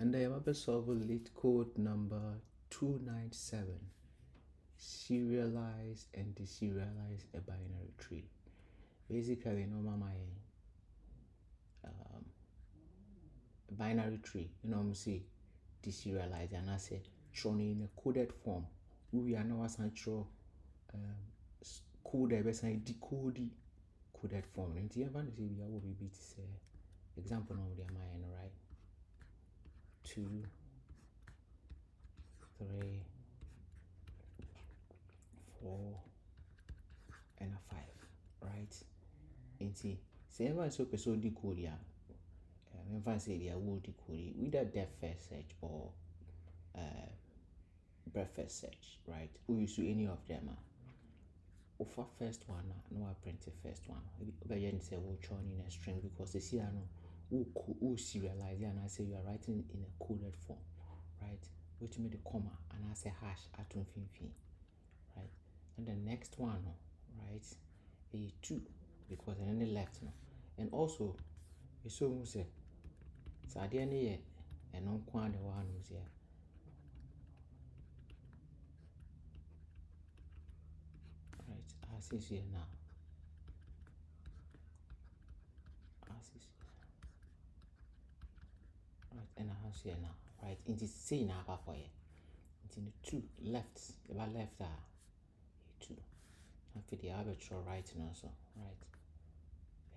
And I have solved Leetcode number 297. Serialize and deserialize a binary tree. Basically, my binary tree, I'm say deserialize and I say shown in a coded form. We are now assigning code I decode coded form. And the event is we will be say example of the mind, right? 2, 3, 4, and a 5, right? And see, everyone so person decode ya. Everyone say they will decode either depth first search or breadth first search, right? We use any of them. For first one, no, I print the first one. But you say we'll join in a string because they see I know who serialize and I say you are writing in a coded form, right? Which made the comma and I say hash at infinity, right? And the next one, right, a 2 because then the left, and also you so say so at the end here and non quant the one who's here. Right, as is here now. As is here. Right, and I have here now, right? It is say now for you. It's in the 2 left, about left 2. After the arbitrary right also, right?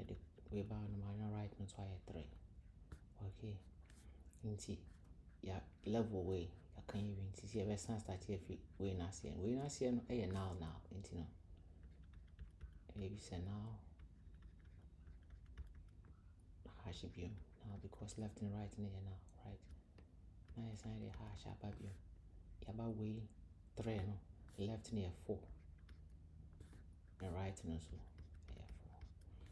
At the way bound minor right now so I 3. Okay. Into yeah level way I can even see a best start here way not see no now into no maybe say now hash view now because left and right in here now, right? Now it's not the hash up view. About way 3 no left near 4 and right no so yeah 4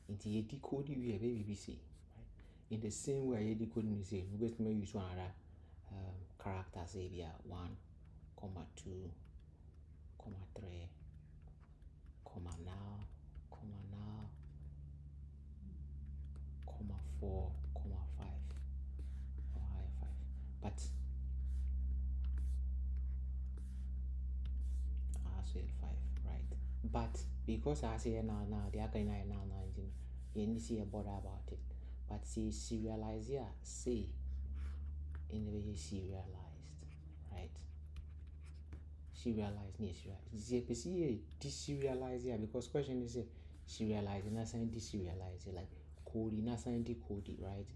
into you decode you baby BC, right? In the same way you decode you say we best may use one other character say be 1, 2, 3, now, 4, 5, or higher 5. But I say 5, right? But because I say now, they are going now, you need to see a bother about it. But see, serialize here, say in the way serialized, right? Serialize, see, deserialize here because question is serialize and not saying deserialize, like coding, not saying decode, right?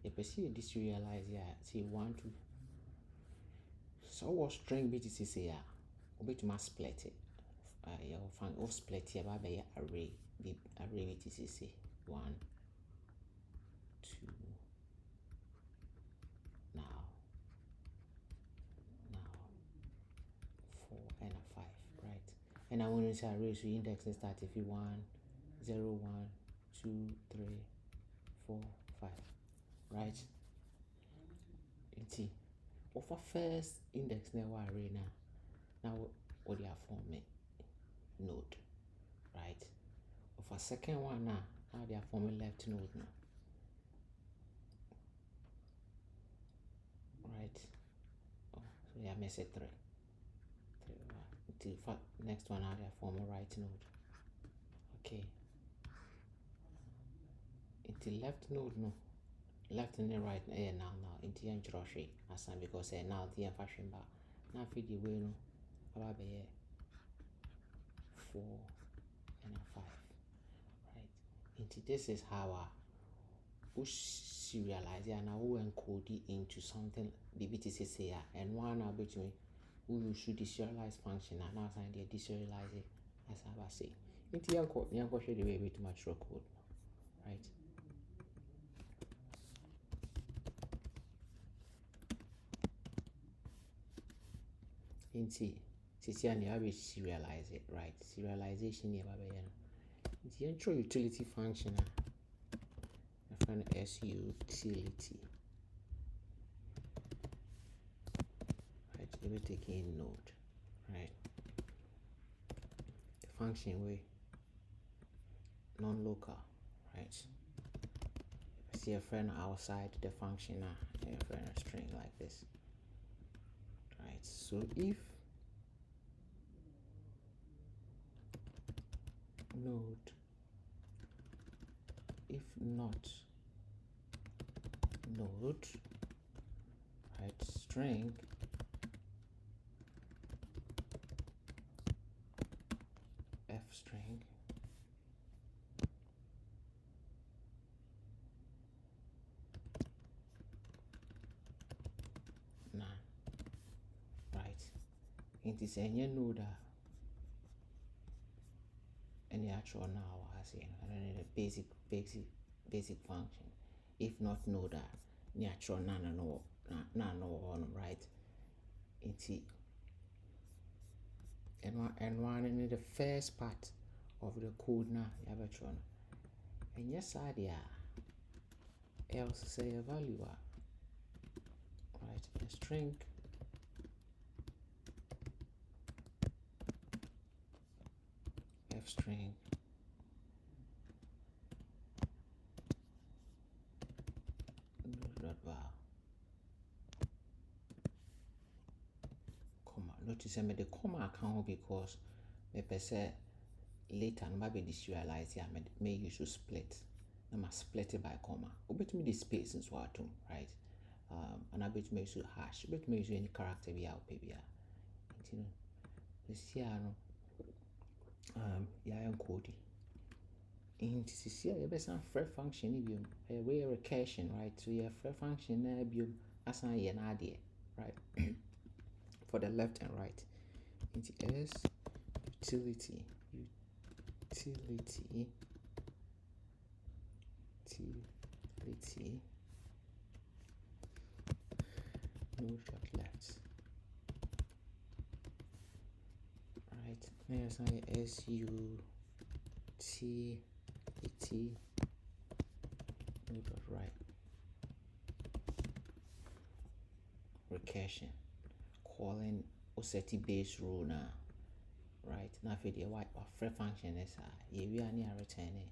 You perceive deserialize here, say 1, 2. So what string BTC say ya? Bit must split it. You'll find off split here by array. The array BTC say 1, 2. Now 4 and a 5, right? And I want to say array so index and start if you 1, 0, 1, 2, 3, 4, 5, right? It's of a first index now array now what they are forming node, right? Of a second one now they are forming left node now, right? Oh, so yeah, mess it 3, 1. Until next one now they are forming right node. Okay. Until left node no. Left and right now into the introduction as because now the fashion bar now feed the way no about 4 and a 5, right? Into this is how we serialize and we encode it into something BBTC say and one between we should deserialize function and now sign the deserialize it as I say into your code show the way to mature code, right? Into and you have serialize it, right? Serialization here the intro utility function I find S utility, right? You will take in node, right? The function way non-local, right? See into your friend outside the function your friend a string like this, right? So if node, if not node, right, string f string none, right? It is any node any actual now as in a basic function. If not node natural none, right? It's and one in the first part of the code now you have a tron. And yes idea else say a value right, a string f string dot var comma. Notice I made the comma account because me say later no be deserialize here may use to split. I must split it by comma. Obet me the space in swat right? And I bet me use hash, bet me use any character we out baby. You know, this here no yeah encode. In this here, you best free function if you way recursion, right? So you have free function you assign an idea, right? For the left and right. Into s utility node dot left, right? Now assign s utility node dot right recursion calling oseti base rule now, right? Now for the white free function is we are near returning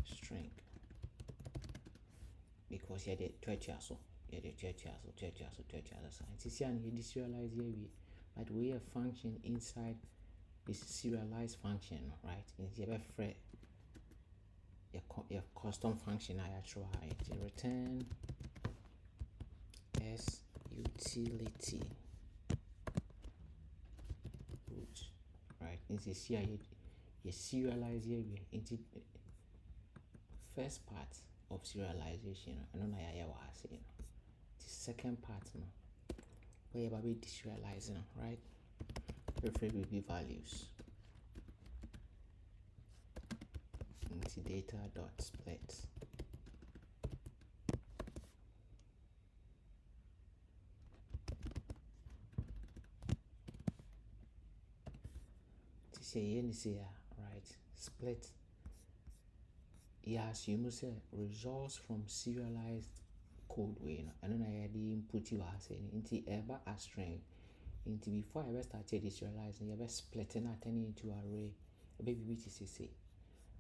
string because you did 20 so you did 20 so it's here and you deserialize here but we have function inside this serialize function, right? It's your free your custom function I actually return s utility root, right? It's here you serialize here into first part of serialization. I don't know how you was saying. The second part where you be deserializing, right? Referred will be values into data dot split. Right, split. Yeah, so you must say results from serialized code way. And then I had the input you are saying into ever a string. Into before I ever started deserializing, you ever splitting that into array. A baby which is say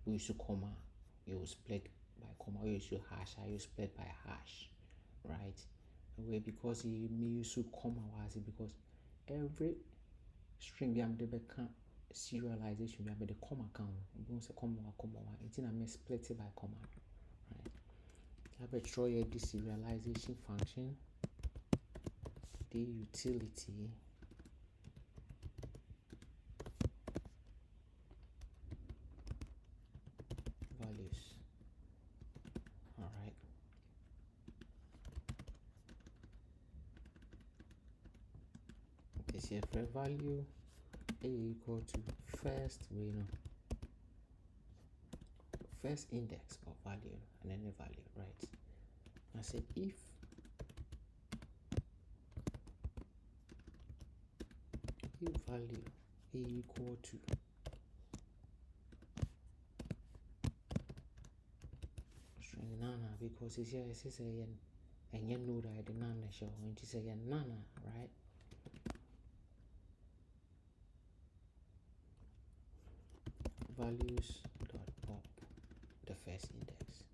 we use comma, you split by comma, you use hash, you split by hash, right? Away because you may use comma was it because every string we have the serialization we have the comma count. We say comma, it's in a split it by comma, right? I have a throw a deserialization function, the utility values. All right. This here for value a equal to first first index of value and then the value, right? I said if value a equal to string nana because it's here it says and you know that the nana show when you say nana, right? Values dot pop first index.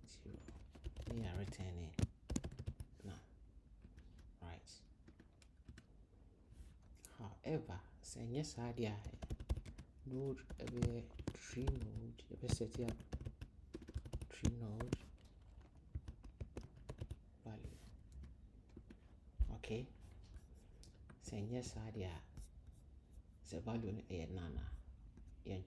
Zero. We are returning now, right? However, say yes idea node a tree node, you set up tree node value. Okay, say yes idea the value a nana you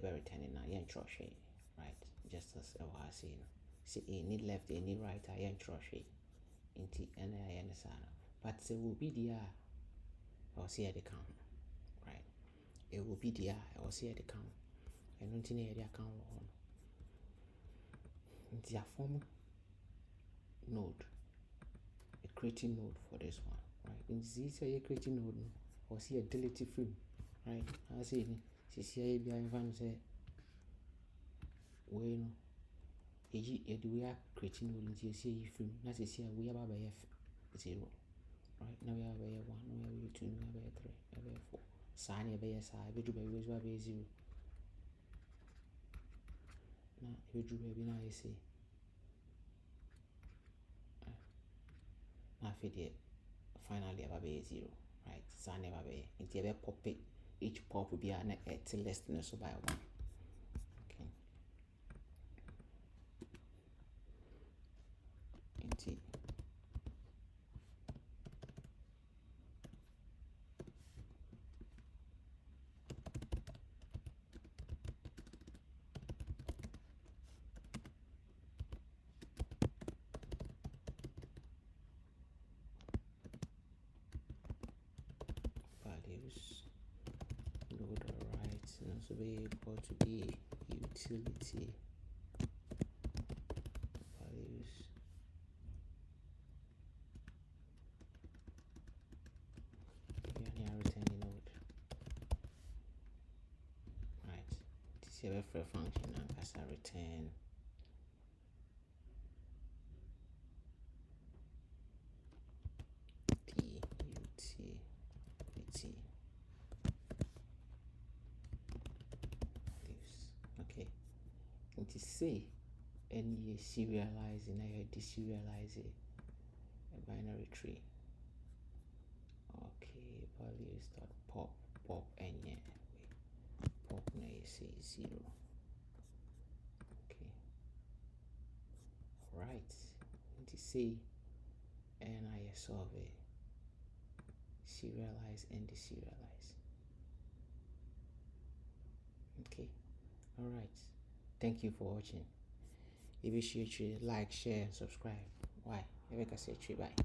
be returning now yen troshe, right? Just as I was saying, see any left any right I yen troshe into any sana, but there will be the or see at the count, right? It will be the or see at the count, and don't need the account on the form node, a creating node for this one, right? In this a creating node or see a delete frame, right? I say see be I say we no you do we are creating node into see frame, not see we are by 0, right? Now we are by 1, now we are 2, now we are 3, now we are 4. Sign a by side, we do by 0. Now we do baby now you see. Now for the finally about 0, right? Sign a by into a pop it. Each pop will be an less than so by 1. Okay. Into values load right and also be equal to the utility values returning node, right? This is a function and as a return the utility values. Okay, it is say any serialize and I deserialize a binary tree. Okay, values dot pop and pop na say 0. Okay, right. It is say and I solve a serialize and deserialize. Okay, all right. Thank you for watching. If you should like, share, and subscribe. Why? Bye.